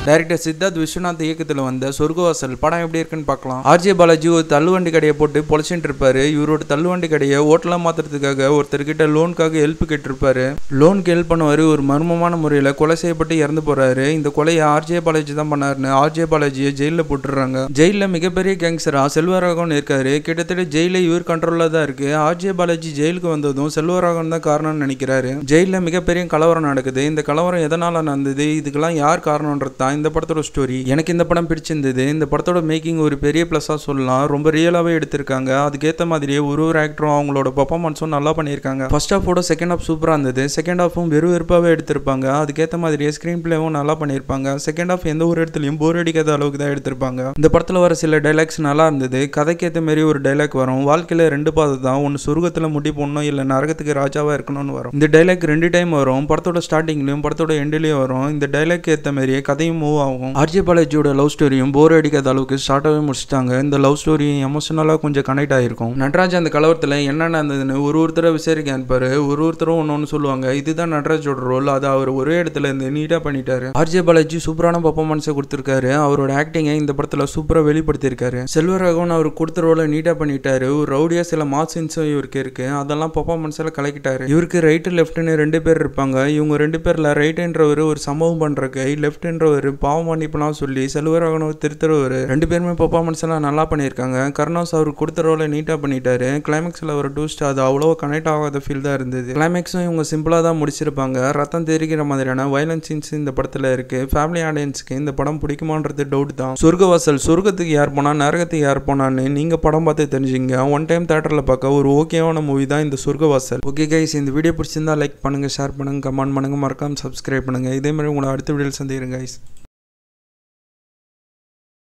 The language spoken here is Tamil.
டைரக்டர் சித்தார்த் விஸ்வநாத் இயக்கத்தில் வந்த சொர்க்கவாசல் படம் எப்படி இருக்குன்னு பார்க்கலாம். ஆர்ஜே பாலாஜி ஒரு தள்ளுவண்டி கடையை போட்டு பொழைச்சிட்டு இருப்பாரு. இவரோட தள்ளுவண்டி கடையை ஹோட்டலா மாத்துறதுக்காக ஒருத்தர்கிட்ட லோனுக்காக ஹெல்ப் கேட்டிருப்பாரு. லோனுக்கு ஹெல்ப் பண்ணுவாரு. ஒரு மர்மமான முறையில் கொலை செய்யப்பட்டு இறந்து போறாரு. இந்த கொலையை ஆர்ஜே பாலாஜி தான் பண்ணாருன்னு ஆர்ஜே பாலாஜியை ஜெயில போட்டுறாங்க. ஜெயில மிகப்பெரிய கேங்ஸ்டரா செல்வராகவன் இருக்காரு. கிட்டத்தட்ட ஜெயில இவர் கண்ட்ரோல்ல தான் இருக்கு. ஆர்ஜே பாலாஜி ஜெயிலுக்கு வந்ததும் செல்வராகவன் தான் காரணம்னு நினைக்கிறாரு. ஜெயில மிகப்பெரிய கலவரம் நடக்குது. இந்த கலவரம் எதனால நடந்தது, இதுக்கெல்லாம் யார் காரணம்ன்றது தான் இந்த படத்தோட ஸ்டோரி. எனக்கு இந்த படம் பிடிச்சிருந்தது. இந்த படத்தோட மேக்கிங் ஒரு பெரிய பிளஸா சொல்லலாம். ரொம்ப ரியலாவே எடுத்திருக்காங்க. அதுக்கேற்ற மாதிரியே ஒரு ஆக்டரும் அவங்களோட பெர்ஃபார்மன்ஸும் நல்லா பண்ணியிருக்காங்க. ஃபர்ஸ்ட் ஹாஃபோட செகண்ட் ஹாஃப் சூப்பரா இருந்தது. செகண்ட் ஹாஃபும் வெறுப்பாவே எடுத்திருப்பாங்க. அதுக்கேற்ற மாதிரியே ஸ்கிரீன் பிளேவும் நல்லா பண்ணியிருப்பாங்க. செகண்ட் ஹாஃப் எந்த ஒரு இடத்துலையும் போர் அடிக்காத அளவுக்கு தான் எடுத்திருப்பாங்க. இந்த படத்தில் வர சில டைலாக்ஸ் நல்லா இருந்தது. கதைக்கேற்ற மாதிரி ஒரு டைலாக் வரும். வாழ்க்கையில ரெண்டு பாதை தான், ஒன்று சொர்க்கத்தில் முடி போடணும், இல்லை நரகத்துக்கு ராஜாவா இருக்கணும்னு வரும். இந்த டைலாக் 2 டைம் வரும். படத்தோட ஸ்டார்டிங்லையும் படத்தோட எண்ட்லயும் வரும். இந்த டைலாக் ஏற்ற மாதிரியே கதையும் மூவ் ஆகும். ஆர்ஜே பாலாஜியோட லவ் ஸ்டோரியும் போர் அடிக்காத அளவுக்கு ஸ்டார்ட்டாகவே முடிச்சிட்டாங்க. இந்த லவ் ஸ்டோரி எமோஷனலாக கொஞ்சம் கனெக்ட் ஆகிருக்கும். நடராஜ் அந்த கலவரத்தில் என்ன நடந்ததுன்னு ஒருத்தரை விசாரிக்க அனுப்பாரு. ஒருத்தரும் ஒன்று சொல்லுவாங்க. இதுதான் நடராஜோட ரோல். அதை அவர் ஒரே இடத்துல இருந்து நீட்டாக பண்ணிட்டாரு. ஆர்ஜே பாலாஜி சூப்பரான பர்ஃபார்மன்ஸை கொடுத்துருக்காரு. அவரோட ஆக்டிங்கை இந்த படத்தில் சூப்பராக வெளிப்படுத்தியிருக்காரு. செல்வராகவன் அவர் கொடுத்த ரோலை நீட்டாக பண்ணிட்டாரு. ஒரு ரவுடியா சில மாஸ் சீன்ஸும் இவருக்கு இருக்கு. அதெல்லாம் பர்ஃபார்மன்ஸில் கலக்கிட்டாரு. இவருக்கு ரைட்டு லெஃப்ட்னு 2 பேர் இருப்பாங்க. இவங்க 2 பேர்ல ரைட்டுன்றவர் ஒரு சம்பவம் பண்றக்கு, லெஃப்ட்ன்றவர் பாவம் மன்னிப்புலாம் சொல்லி செல்வராகவன் திருத்துறவர் 2 பேருமே பர்ஃபார்மன்ஸ் எல்லாம் நல்லா பண்ணியிருக்காங்க. கருணாஸ் அவர் கொடுத்த ரோலை நீட்டாக பண்ணிட்டாரு. கிளைமேக்ஸில் ஒரு டூஸ்ட் அது அவ்வளோ கனெக்ட் ஆகாத ஃபீல் தான் இருந்தது. கிளைமேக்ஸும் இவங்க சிம்பிளாக தான் முடிச்சிருப்பாங்க. ரத்தம் தெரிகிற மாதிரியான வயலன்ஸ் சீன்ஸ் இந்த படத்தில் இருக்கு. ஃபேமிலி ஆடியன்ஸ்க்கு இந்த படம் பிடிக்குமான்றது டவுட் தான். சொர்க்கவாசல் சொர்க்கத்துக்கு யார் போனா நரகத்துக்கு யார் போனான்னு நீங்க படம் பார்த்து தெரிஞ்சுங்க. ஒன் டைம் தியேட்டரில் பார்க்க ஒரு ஓகேவான மூவி தான் இந்த சொர்க்கவாசல். ஓகே கைஸ், இந்த வீடியோ பிடிச்சிருந்தா லைக் பண்ணுங்க, ஷேர் பண்ணுங்க, கமெண்ட் பண்ணுங்க, மறக்காம சப்ஸ்கிரைப் பண்ணுங்க. இதே மாதிரி உங்களை அடுத்த வீடியோவில் சந்திக்கிறேன் கைஸ்.